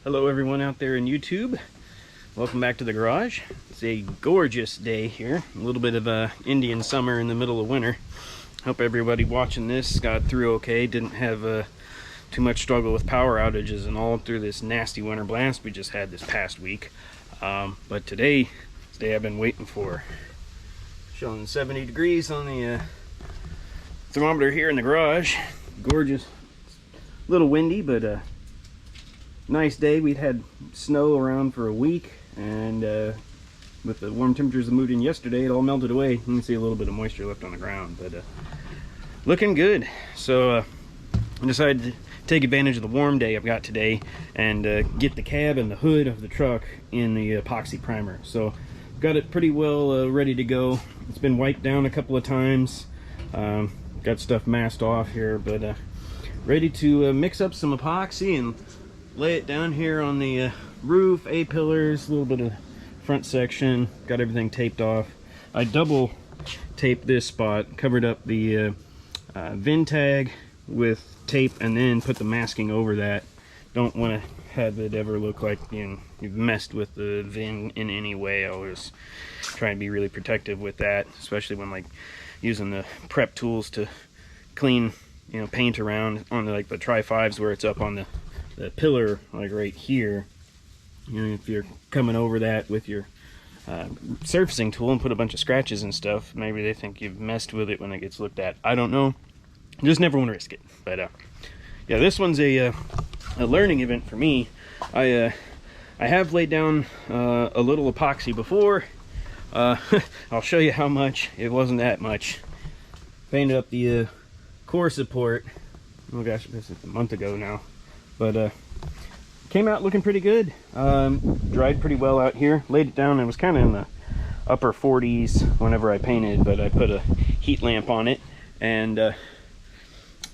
Hello everyone out there in YouTube. Welcome back to the garage. It's a gorgeous day here. A little bit of a Indian summer in the middle of winter. Hope everybody watching this got through okay. Didn't have too much struggle with power outages and all through this nasty winter blast we just had this past week. But today, it's the day I've been waiting for. Showing 70 degrees on the thermometer here in the garage. Gorgeous. A little windy, but nice day. We'd had snow around for a week, and with the warm temperatures that moved in yesterday, it all melted away. You can see a little bit of moisture left on the ground, but looking good. So I decided to take advantage of the warm day I've got today and get the cab and the hood of the truck in the epoxy primer. So got it pretty well ready to go. It's been wiped down a couple of times. Got stuff masked off here, but ready to mix up some epoxy and lay it down here on the roof, A-pillars, a little bit of front section. Got everything taped off. I double taped this spot, covered up the VIN tag with tape, and then put the masking over that. Don't want to have it ever look like you've messed with the VIN in any way. I always try and be really protective with that, especially when like using the prep tools to clean paint around on like the Tri-5s where it's up on the pillar, like right here. If you're coming over that with your surfacing tool and put a bunch of scratches and stuff, maybe they think you've messed with it when it gets looked at. I don't know. Just never want to risk it. But yeah, this one's a learning event for me. I have laid down a little epoxy before. I'll show you how much. It wasn't that much. Painted up the core support. Oh gosh, this is a month ago now. But came out looking pretty good. Dried pretty well out here. Laid it down. It was kind of in the upper 40s whenever I painted, but I put a heat lamp on it and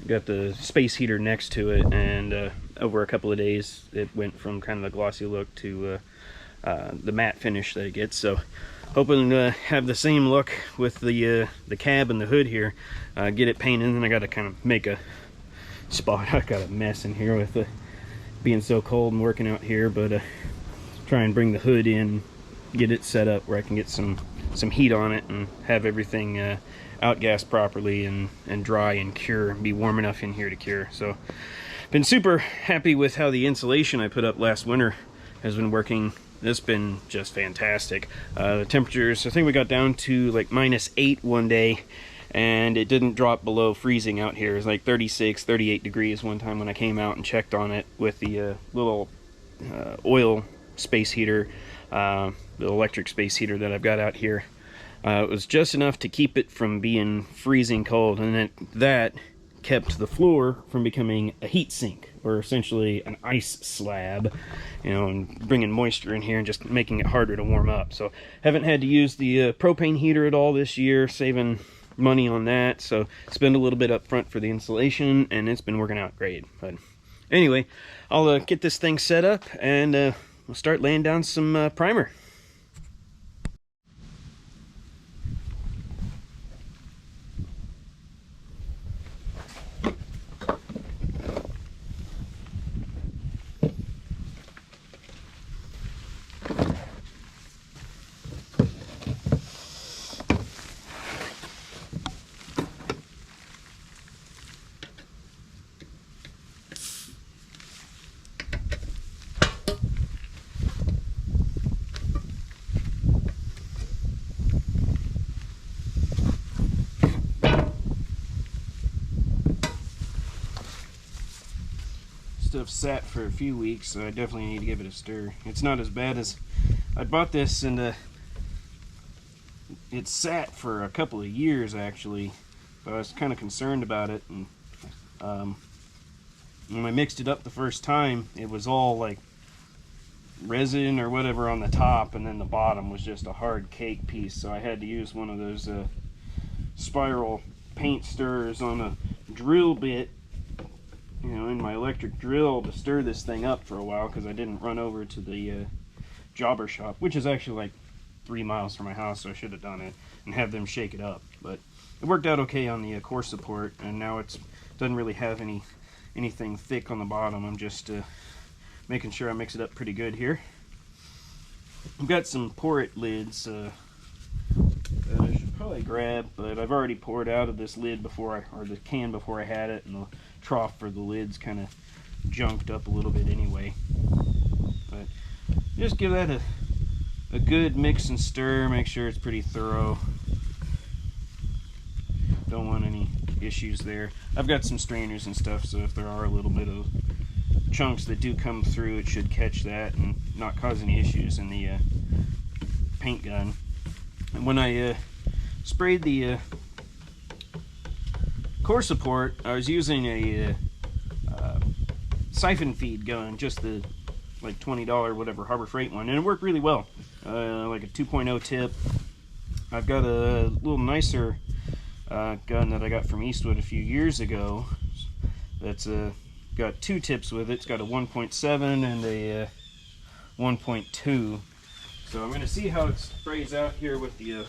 got the space heater next to it, and over a couple of days it went from kind of the glossy look to the matte finish that it gets. So hoping to have the same look with the cab and the hood here. Get it painted, and then I got to kind of make a spot. I got a mess in here with being so cold and working out here, but try and bring the hood in, get it set up where I can get some heat on it and have everything outgassed properly and dry and cure, be warm enough in here to cure. So been super happy with how the insulation I put up last winter has been working. It's been just fantastic. The temperatures, I think we got down to like -8 one day, and it didn't drop below freezing out here. It was like 36, 38 degrees one time when I came out and checked on it with the little oil space heater, the electric space heater that I've got out here. It was just enough to keep it from being freezing cold, and that kept the floor from becoming a heat sink, or essentially an ice slab, and bringing moisture in here and just making it harder to warm up. So haven't had to use the propane heater at all this year, saving money on that. So spend a little bit up front for the insulation, and it's been working out great. But anyway, I'll get this thing set up, and we'll start laying down some primer. Stuff sat for a few weeks, so I definitely need to give it a stir. It's not as bad as I bought this, and it sat for a couple of years actually, but I was kind of concerned about it. And when I mixed it up the first time, it was all like resin or whatever on the top, and then the bottom was just a hard cake piece. So I had to use one of those spiral paint stirrers on a drill bit, in my electric drill, to stir this thing up for a while, because I didn't run over to the jobber shop, which is actually like 3 miles from my house, so I should have done it and have them shake it up. But it worked out okay on the core support, and now it doesn't really have anything thick on the bottom. I'm just making sure I mix it up pretty good here. I've got some pour it lids that I should probably grab, but I've already poured out of this lid before or the can before I had it, and the trough for the lid's kind of junked up a little bit anyway. But just give that a good mix and stir, make sure it's pretty thorough. Don't want any issues there. I've got some strainers and stuff, so if there are a little bit of chunks that do come through, it should catch that and not cause any issues in the paint gun. And when I sprayed the core support, I was using a siphon feed gun, just the like $20 whatever Harbor Freight one, and it worked really well. Like a 2.0 tip. I've got a little nicer gun that I got from Eastwood a few years ago that's got two tips with it. It's got a 1.7 and a 1.2. So I'm going to see how it sprays out here with the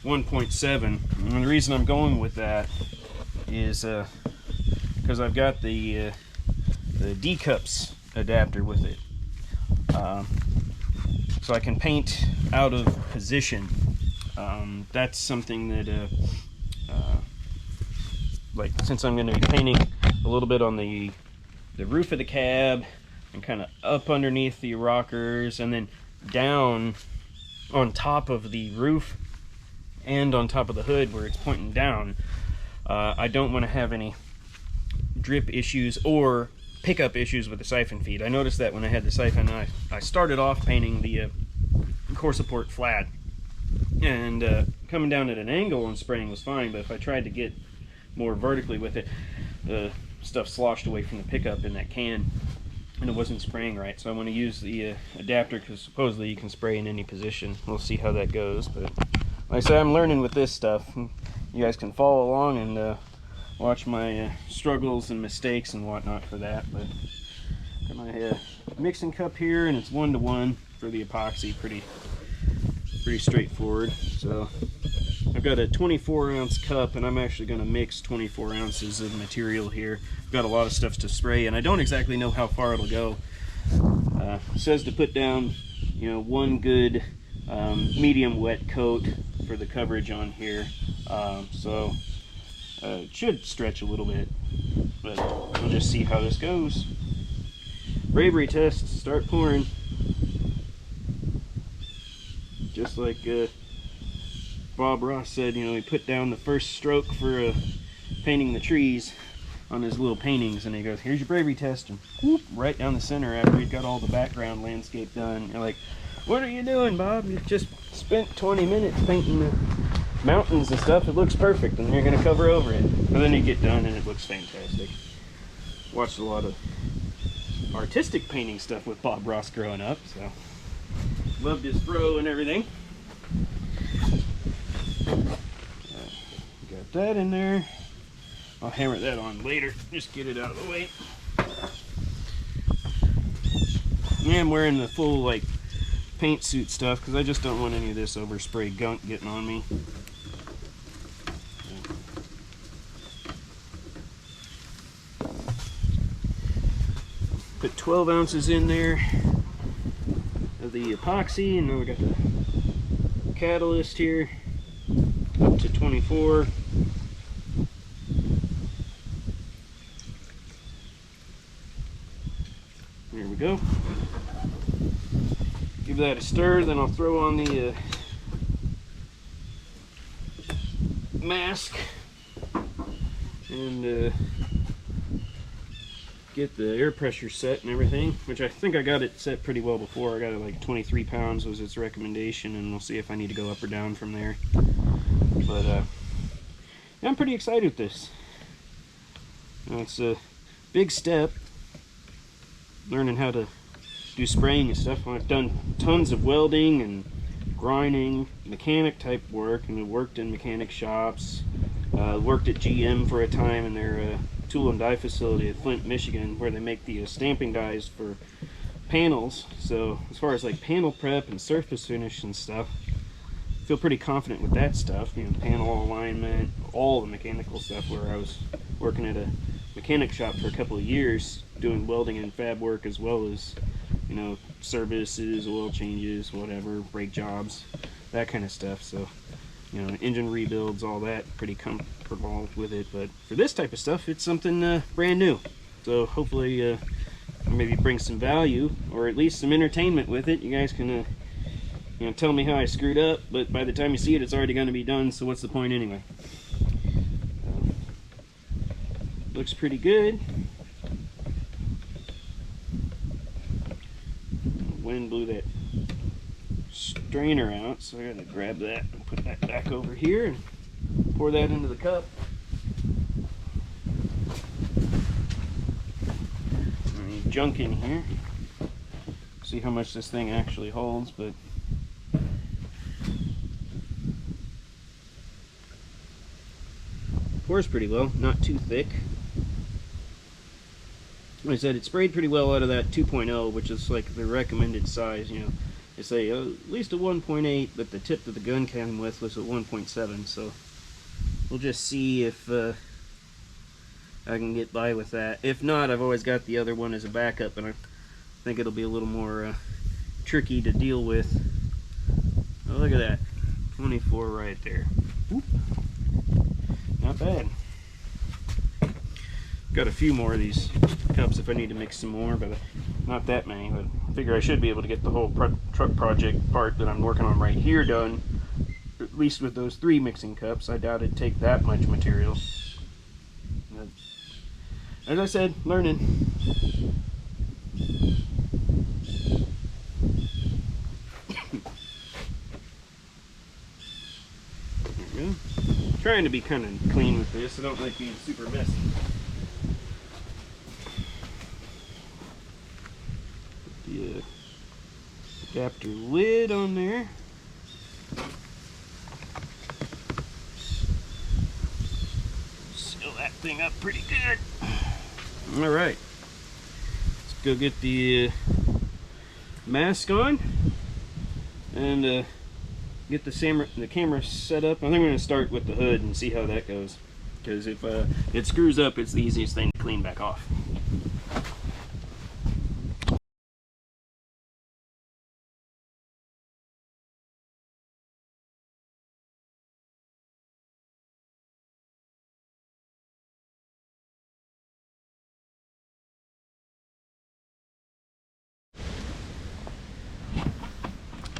1.7. And the reason I'm going with that is because I've got the D-cups adapter with it. So I can paint out of position. That's something that like, since I'm going to be painting a little bit on the roof of the cab and kind of up underneath the rockers and then down on top of the roof and on top of the hood where it's pointing down, I don't want to have any drip issues or pickup issues with the siphon feed. I noticed that when I had the siphon, I started off painting the core support flat, and coming down at an angle and spraying was fine, but if I tried to get more vertically with it, the stuff sloshed away from the pickup in that can and it wasn't spraying right. So I want to use the adapter, because supposedly you can spray in any position. We'll see how that goes, but like I said, I'm learning with this stuff. You guys can follow along and watch my struggles and mistakes and whatnot for that. But got my mixing cup here, and it's 1:1 for the epoxy. Pretty straightforward. So I've got a 24-ounce cup, and I'm actually going to mix 24 ounces of material here. I've got a lot of stuff to spray, and I don't exactly know how far it'll go. It says to put down, you know, one good medium wet coat for the coverage on here. So it should stretch a little bit, but we'll just see how this goes. Bravery test, start pouring. Just like Bob Ross said, you know, he put down the first stroke for painting the trees on his little paintings, and he goes, here's your bravery test, and whoop, right down the center after he'd got all the background landscape done. You're like, what are you doing, Bob? You just spent 20 minutes painting the mountains and stuff. It looks perfect, and you're going to cover over it. But then you get done, and it looks fantastic. Watched a lot of artistic painting stuff with Bob Ross growing up, so loved his throw and everything. Got that in there. I'll hammer that on later. Just get it out of the way. Yeah, I'm wearing the full like paint suit stuff because I just don't want any of this overspray gunk getting on me. Put 12 ounces in there of the epoxy, and then we got the catalyst here up to 24. There we go. Give that a stir, then I'll throw on the mask and get the air pressure set and everything, which I think I got it set pretty well before. I got it like 23 pounds was its recommendation, and we'll see if I need to go up or down from there. But yeah, I'm pretty excited with this. It's a big step, learning how to do spraying and stuff. I've done tons of welding and grinding, mechanic type work, and I worked in mechanic shops. Worked at GM for a time in their tool and die facility at Flint, Michigan, where they make the stamping dies for panels. So as far as like panel prep and surface finish and stuff, I feel pretty confident with that stuff. You know, panel alignment, all the mechanical stuff, where I was working at a mechanic shop for a couple of years, doing welding and fab work, as well as, you know, services, oil changes, whatever, brake jobs, that kind of stuff. So, you know, engine rebuilds, all that, pretty comfortable with it. But for this type of stuff, it's something brand new. So hopefully maybe bring some value, or at least some entertainment with it. You guys can you know, tell me how I screwed up, but by the time you see it, it's already going to be done, so what's the point anyway? Looks pretty good. Wind blew that strainer out, so I gotta grab that and put that back over here and pour that into the cup. Any junk in here. See how much this thing actually holds, but pours pretty well, not too thick. Like I said, it sprayed pretty well out of that 2.0, which is like the recommended size. You know, they say at least a 1.8, but the tip that the gun came with was a 1.7. So we'll just see if I can get by with that. If not, I've always got the other one as a backup, and I think it'll be a little more tricky to deal with. Oh, look at that, 24 right there. Whoop. Not bad. Got a few more of these cups if I need to mix some more, but not that many. But I figure I should be able to get the whole truck project part that I'm working on right here done, at least with those 3 mixing cups. I doubt it'd take that much material. But as I said, learning. There we go. Trying to be kind of clean with this. I don't like being super messy. The adapter lid on there. Seal that thing up pretty good. All right, let's go get the mask on and get the camera set up. I think I'm going to start with the hood and see how that goes, because if it screws up, it's the easiest thing to clean back off.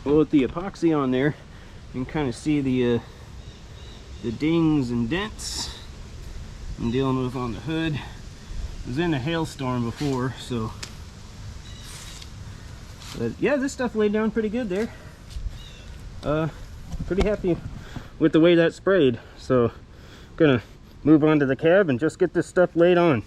Well, with the epoxy on there, you can kind of see the dings and dents I'm dealing with on the hood. It was in a hailstorm before, so. But yeah, this stuff laid down pretty good there. Pretty happy with the way that sprayed. So, gonna move on to the cab and just get this stuff laid on.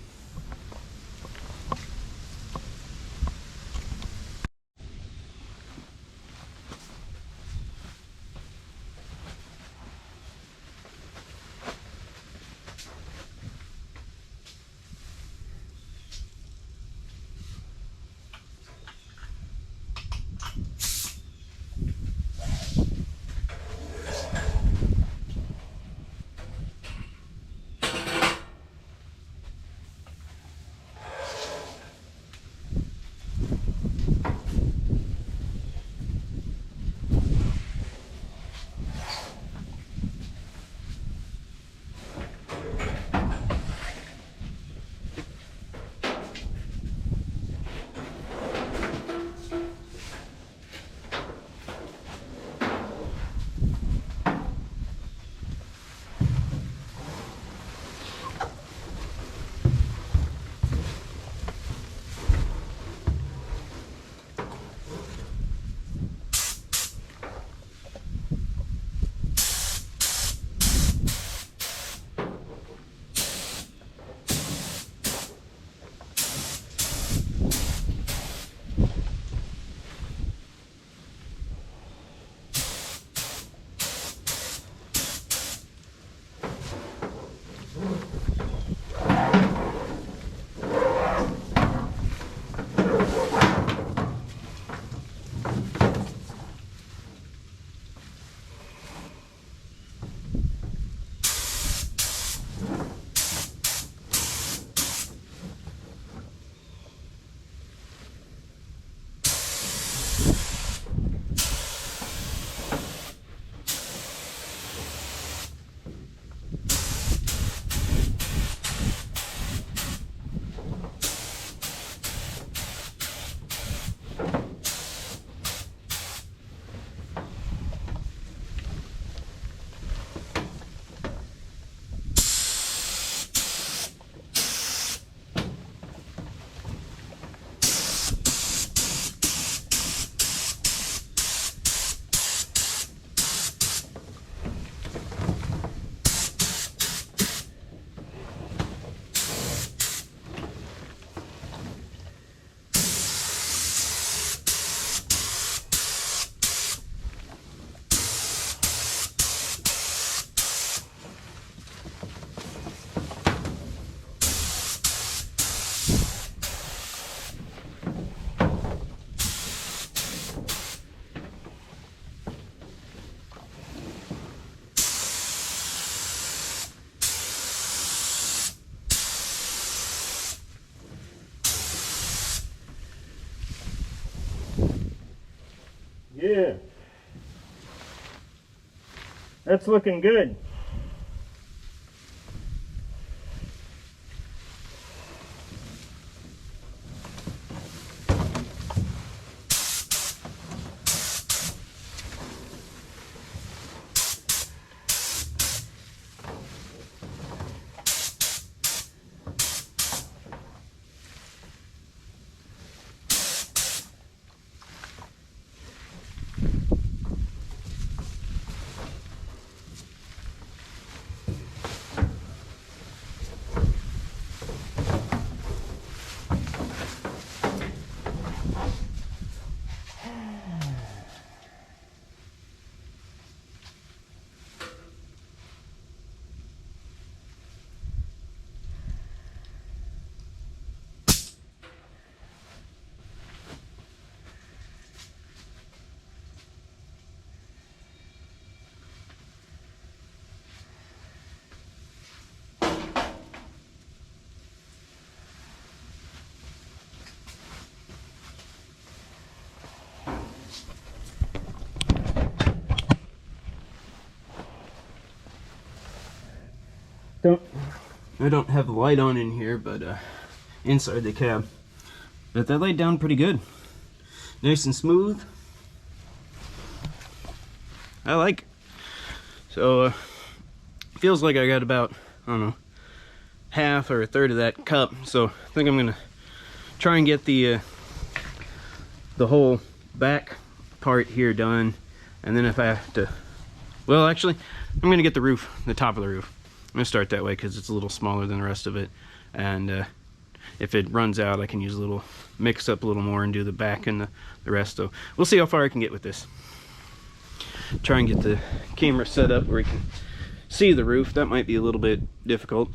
Yeah. That's looking good. I don't have the light on in here, but inside the cab. But that laid down pretty good. Nice and smooth. I like it. So feels like I got about, I don't know, half or a third of that cup. So I think I'm gonna try and get the whole back part here done, and then if I have to, well, actually I'm gonna get the roof, the top of the roof. I'm gonna start that way because it's a little smaller than the rest of it, and if it runs out I can use a little, mix up a little more and do the back and the rest. So we'll see how far I can get with this. Try and get the camera set up where we can see the roof. That might be a little bit difficult.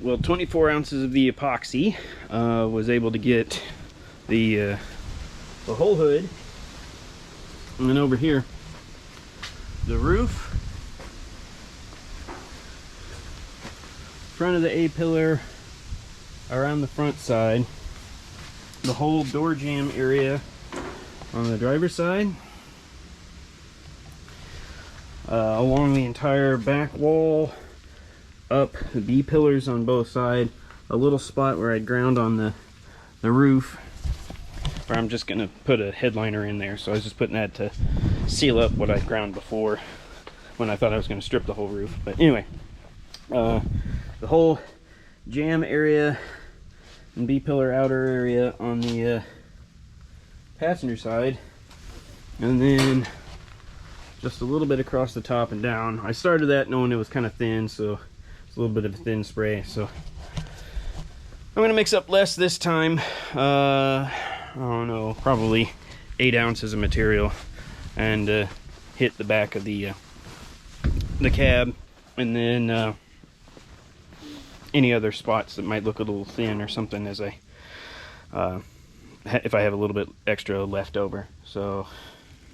Well, 24 ounces of the epoxy. Was able to get the whole hood. And then over here, the roof, front of the A-pillar, around the front side, the whole door jamb area on the driver's side, along the entire back wall, up the B-pillars on both sides, a little spot where I'd ground on the roof, where I'm just gonna put a headliner in there. So I was just putting that to seal up what I'd ground before when I thought I was gonna strip the whole roof. But anyway, the whole jamb area and B-pillar outer area on the passenger side, and then just a little bit across the top and down. I started that knowing it was kind of thin, so it's a little bit of a thin spray. So I'm gonna mix up less this time. I don't know, probably 8 ounces of material, and hit the back of the cab, and then any other spots that might look a little thin or something as I if I have a little bit extra left over. So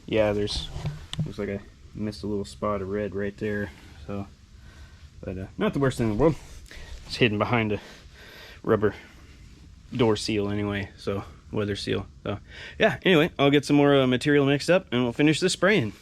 yeah, looks like I missed a little spot of red right there. So, but not the worst thing in the world. It's hidden behind a rubber door seal anyway, so weather seal. So yeah, anyway, I'll get some more material mixed up and we'll finish this spraying.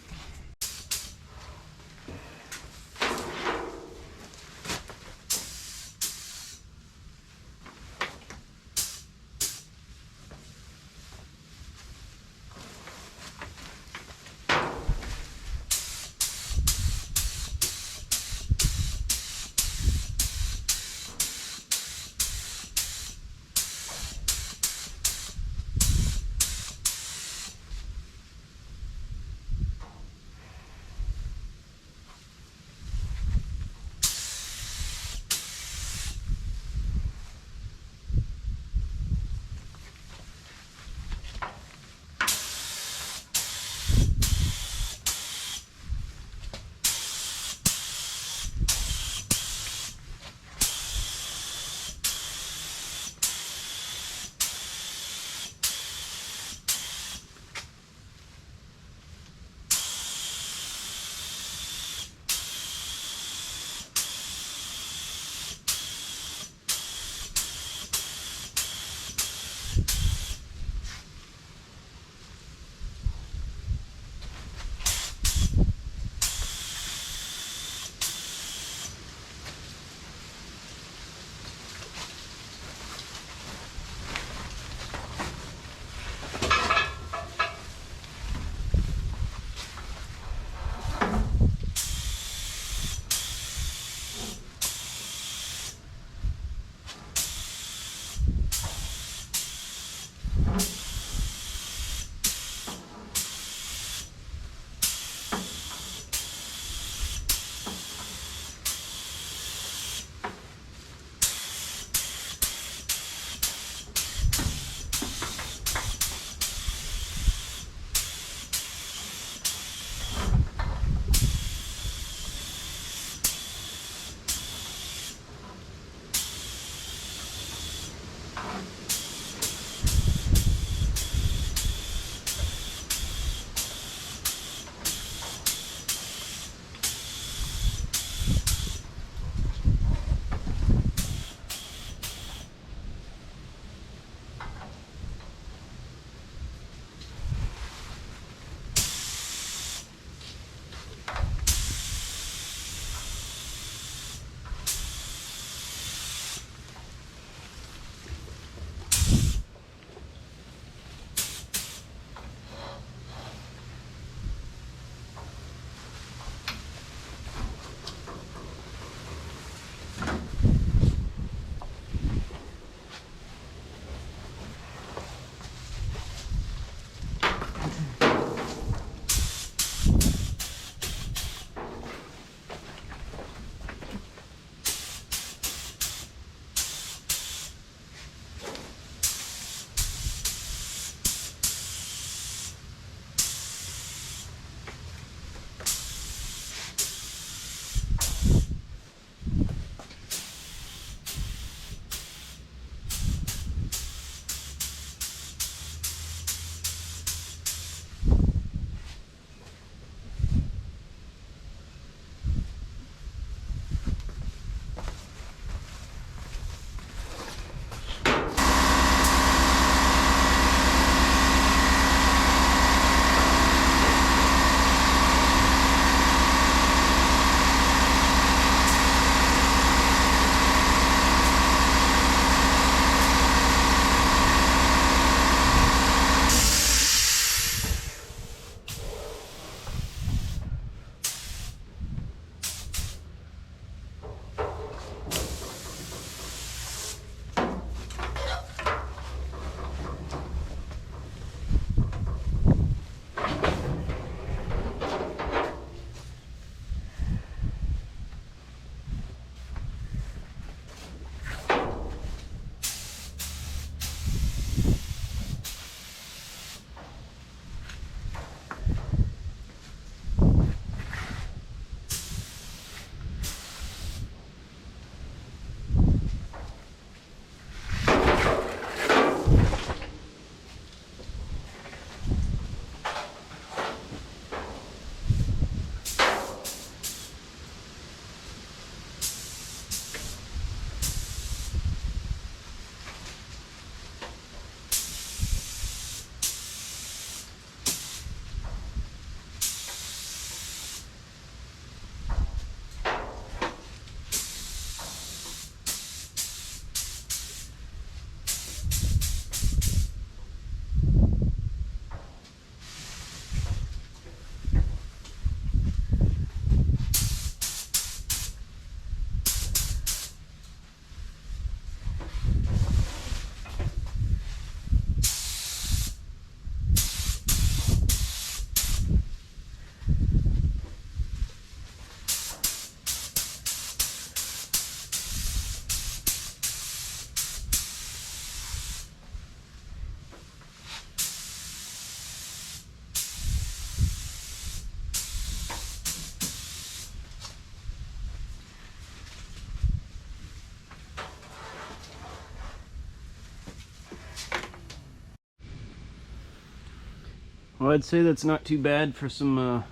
Well, I'd say that's not too bad for some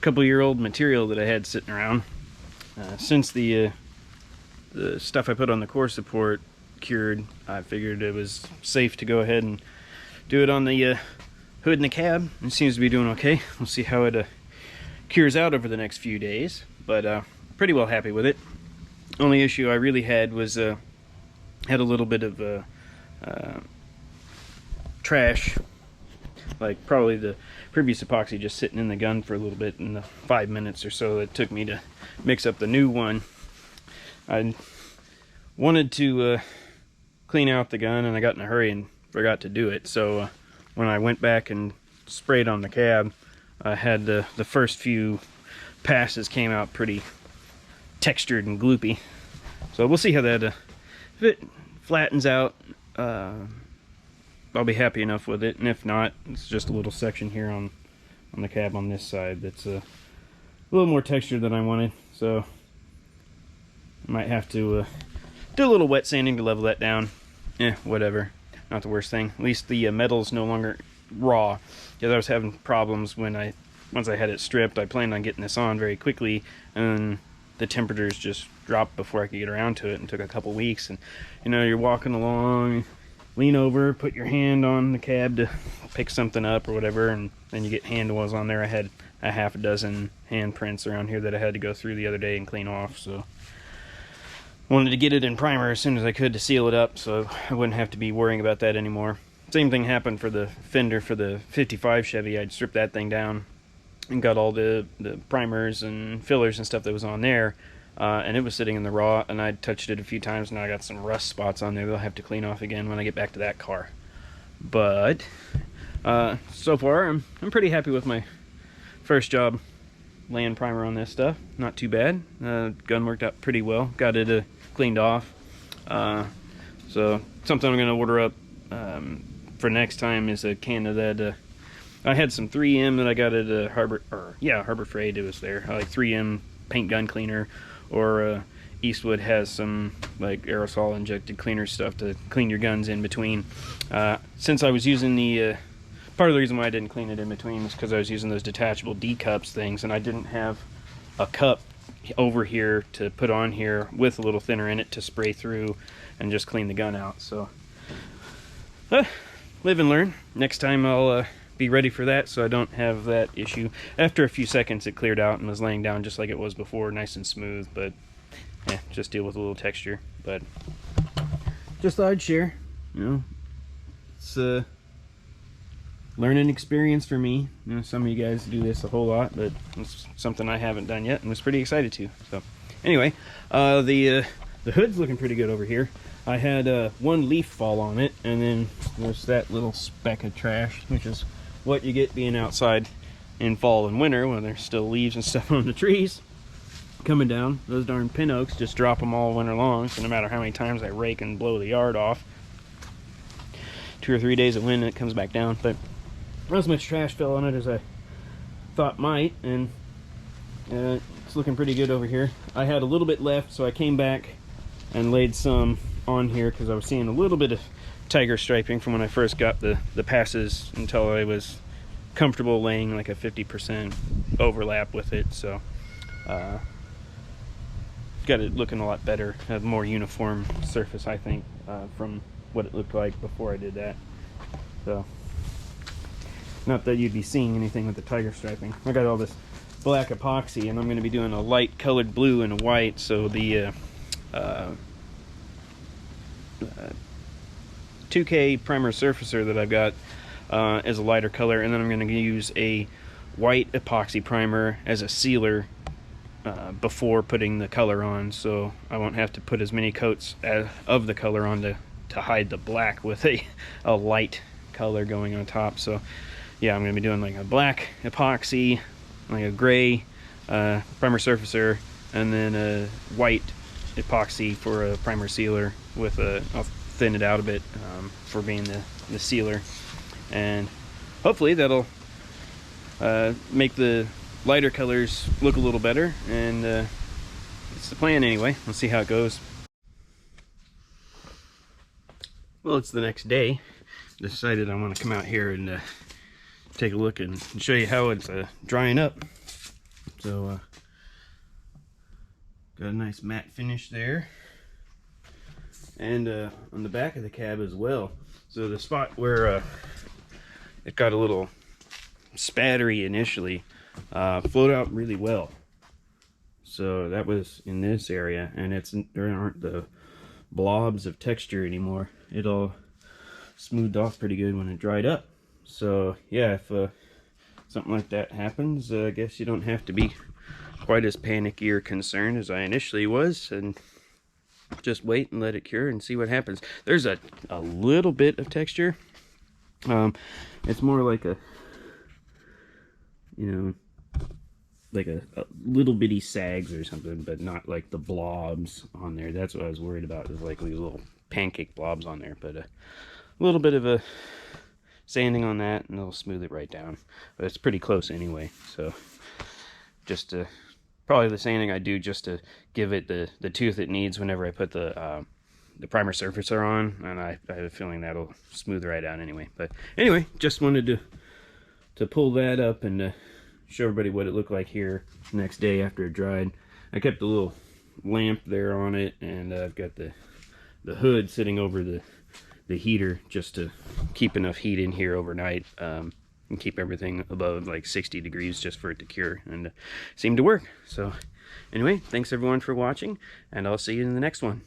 couple-year-old material that I had sitting around. Since the stuff I put on the core support cured, I figured it was safe to go ahead and do it on the hood and the cab. It seems to be doing okay. We'll see how it cures out over the next few days, but pretty well happy with it. Only issue I really had was had a little bit of trash, like probably the previous epoxy just sitting in the gun for a little bit in the 5 minutes or so it took me to mix up the new one. I wanted to clean out the gun, and I got in a hurry and forgot to do it, so when I went back and sprayed on the cab, I had the first few passes came out pretty textured and gloopy. So we'll see how that if it flattens out, I'll be happy enough with it, and if not, it's just a little section here on the cab on this side that's a little more texture than I wanted, so I might have to do a little wet sanding to level that down. Whatever, not the worst thing. At least the metal's no longer raw, because I was having problems when once I had it stripped. I planned on getting this on very quickly, and the temperatures just dropped before I could get around to it, and took a couple weeks. And you know, you're walking along, lean over, put your hand on the cab to pick something up or whatever, and then you get handles on there. I had a half a dozen handprints around here that I had to go through the other day and clean off, so wanted to get it in primer as soon as I could to seal it up so I wouldn't have to be worrying about that anymore. Same thing happened for the fender for the 55 Chevy. I'd stripped that thing down and got all the primers and fillers and stuff that was on there, and it was sitting in the raw, and I'd touched it a few times, and I got some rust spots on there they'll have to clean off again when I get back to that car. But so far I'm pretty happy with my first job laying primer on this stuff. Not too bad. Gun worked out pretty well. Got it cleaned off. So something I'm going to order up for next time is a can of that. I had some 3M that I got at Harbor Freight. It was there, like 3M paint gun cleaner, or Eastwood has some like aerosol injected cleaner stuff to clean your guns in between. Since I was using the part of the reason why I didn't clean it in between was because I was using those detachable D-cups things, and I didn't have a cup over here to put on here with a little thinner in it to spray through and just clean the gun out. So live and learn. Next time I'll be ready for that, so I don't have that issue. After a few seconds it cleared out and was laying down just like it was before, nice and smooth, but yeah, just deal with a little texture. But just thought I'd share, you know, it's a learning experience for me. You know, some of you guys do this a whole lot, but it's something I haven't done yet and was pretty excited to. So anyway, the hood's looking pretty good over here. I had one leaf fall on it, and then there's that little speck of trash, which is what you get being outside in fall and winter when there's still leaves and stuff on the trees coming down. Those darn pin oaks just drop them all winter long, so no matter how many times I rake and blow the yard off, 2 or 3 days of wind and it comes back down. But not as much trash fell on it as I thought might, and it's looking pretty good over here. I had a little bit left, so I came back and laid some on here because I was seeing a little bit of tiger striping from when I first got the passes until I was comfortable laying like a 50% overlap with it. So got it looking a lot better, a more uniform surface, I think, from what it looked like before I did that. So not that you'd be seeing anything with the tiger striping. I got all this black epoxy, and I'm going to be doing a light colored blue and a white, so the 2K primer surfacer that I've got is a lighter color, and then I'm going to use a white epoxy primer as a sealer before putting the color on, so I won't have to put as many coats of the color on to hide the black with a light color going on top. So yeah, I'm going to be doing like a black epoxy, like a gray primer surfacer, and then a white epoxy for a primer sealer with I'll thin it out a bit for being the sealer, and hopefully that'll make the lighter colors look a little better, and it's the plan anyway. Let's see how it goes. Well, it's the next day. Decided I want to come out here and take a look and show you how it's drying up. So got a nice matte finish there, and on the back of the cab as well. So the spot where it got a little spattery initially flowed out really well. So that was in this area, and there aren't the blobs of texture anymore. It all smoothed off pretty good when it dried up. So yeah, if something like that happens, I guess you don't have to be quite as panicky or concerned as I initially was, and just wait and let it cure and see what happens. There's a little bit of texture. It's more like a, you know, like a little bitty sags or something, but not like the blobs on there. That's what I was worried about, is like these little pancake blobs on there. But a little bit of a sanding on that and it'll smooth it right down. But it's pretty close anyway, so just probably the sanding I do just to give it the tooth it needs whenever I put the primer surfacer on, and I have a feeling that'll smooth right out anyway. But anyway, just wanted to pull that up and show everybody what it looked like here the next day after it dried. I kept a little lamp there on it, and I've got the hood sitting over the heater just to keep enough heat in here overnight, and keep everything above like 60 degrees just for it to cure, and seemed to work. So anyway, thanks everyone for watching, and I'll see you in the next one.